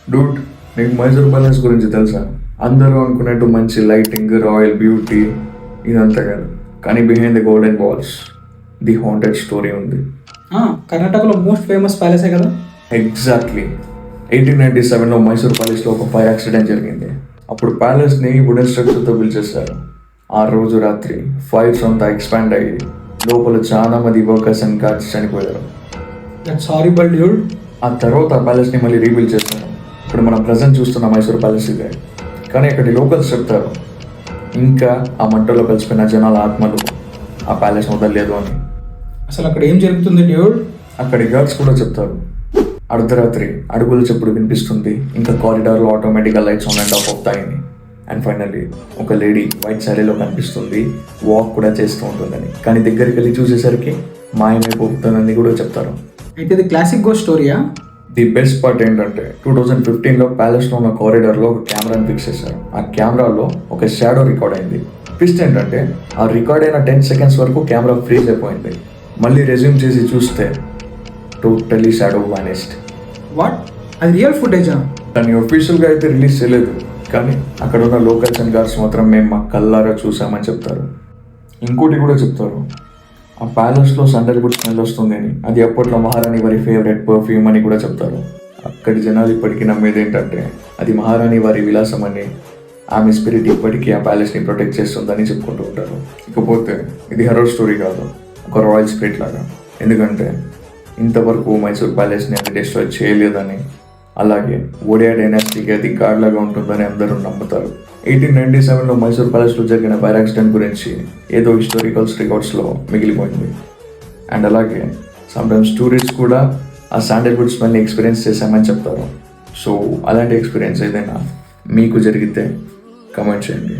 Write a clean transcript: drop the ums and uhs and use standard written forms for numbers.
డూట్, నీకు మైసూర్ ప్యాలెస్ గురించి తెలుసా? అందరూ అనుకున్నట్టు మంచి లైటింగ్, రాయల్ బ్యూటీ ఇదంతా కాదు. కానీ behind the golden walls the haunted story ఉంది. కర్ణాటకలో మోస్ట్ ఫేమస్ ప్యాలెసే కదా. ఎగ్జాక్ట్లీ. 1897లో మైసూర్ ప్యాలెస్లో ఒక ఫైర్ యాక్సిడెంట్ జరిగింది. అప్పుడు ప్యాలెస్ని వుడెన్ స్ట్రక్చర్తో పిలిచేశారు. ఆ రోజు రాత్రి ఫైర్స్ అంతా ఎక్స్పాండ్ అయ్యి లోపల చాలా మంది వర్కర్స్ అండ్ గార్డ్స్ చనిపోయారు. That's horrible dude. ఆ తర్వాత ఆ ప్యాలెస్ని మళ్ళీ రీబిల్డ్ చేశారు. ఇప్పుడు మనం ప్రజెంట్ చూస్తున్న మైసూర్ ప్యాలెస్ ఇదే. కానీ అక్కడి లోకల్స్ చెప్తారు ఇంకా ఆ మంటలో కలిసిపోయిన జనాల ఆత్మలు ఆ ప్యాలెస్ వదలలేదు అని. అసలు అక్కడ ఏం జరుగుతుంది డ్యూడ్? అక్కడి గార్డ్స్ కూడా చెప్తారు అర్ధరాత్రి అడుగుల చెప్పుడు వినిపిస్తుంది, ఇంకా కారిడార్లో ఆటోమేటిక్గా లైట్స్ ఆన్ అండ్ ఆఫ్ అవుతాయని. అండ్ ఫైనల్లీ ఒక లేడీ వైట్ శారీలో కనిపిస్తుంది, వాక్ కూడా చేస్తూ ఉంటుందని. కానీ దగ్గరికి వెళ్ళి చూసేసరికి మాయమైపోతుందని కూడా చెప్తారు. అయితే ఇది క్లాసిక్ గోస్ట్ స్టోరీయా? ది బెస్ట్ పార్ట్ ఏంటంటే 2015లో ప్యాలెస్లో ఉన్న కారిడార్లో ఒక కెమెరాని ఫిక్స్ చేశారు. ఆ కెమెరాలో ఒక షాడో రికార్డ్ అయింది. ట్విస్ట్ ఏంటంటే ఆ రికార్డ్ అయిన 10 seconds వరకు కెమెరా ఫ్రీజ్ అయిపోయింది. మళ్ళీ రెజ్యూమ్ చేసి చూస్తే టోటలీ షాడో వానిస్డ్. వాట్? అది రియల్ ఫుటేజా? దాన్ని ఒఫీషియల్గా అయితే రిలీజ్ చేయలేదు, కానీ అక్కడ ఉన్న లోకల్స్ అండ్ గార్డ్స్ మాత్రం మేము మా కళ్ళారా చూసామని చెప్తారు. ఇంకోటి కూడా చెప్తారు, ఆ ప్యాలెస్లో శాండల్వుడ్ స్మెల్ వస్తుంది అని. అది అప్పట్లో మహారాణి వారి ఫేవరెట్ పర్ఫ్యూమ్ అని కూడా చెప్తారు. అక్కడి జనాలు ఇప్పటికీ నమ్మేది ఏంటంటే అది మహారాణి వారి విలాసం అని, ఆమె స్పిరిట్ ఇప్పటికీ ఆ ప్యాలెస్ని ప్రొటెక్ట్ చేస్తుందని చెప్పుకుంటూ ఉంటారు. ఇకపోతే ఇది హర్రర్ స్టోరీ కాదు, ఒక రాయల్ స్పిరిట్ లాగా. ఎందుకంటే ఇంతవరకు మైసూర్ ప్యాలెస్ని అది డిస్ట్రాయ్ చేయలేదని, అలాగే ఓడియా డైనాసిటీకి అది గాడ్లాగా ఉంటుందని అందరూ నమ్ముతారు. 1897లో మైసూర్ ప్యాలెస్లో జరిగిన ఫైర్ యాక్సిడెంట్ గురించి ఏదో హిస్టారికల్స్ రికార్డ్స్లో మిగిలిపోయింది. అండ్ అలాగే సమ్టైమ్స్ టూరిస్ట్ కూడా ఆ శాండల్వుడ్ స్మెల్ని ఎక్స్పీరియన్స్ చేశామని చెప్తారు. సో అలాంటి ఎక్స్పీరియన్స్ ఏదైనా మీకు జరిగితే కమెంట్ చేయండి.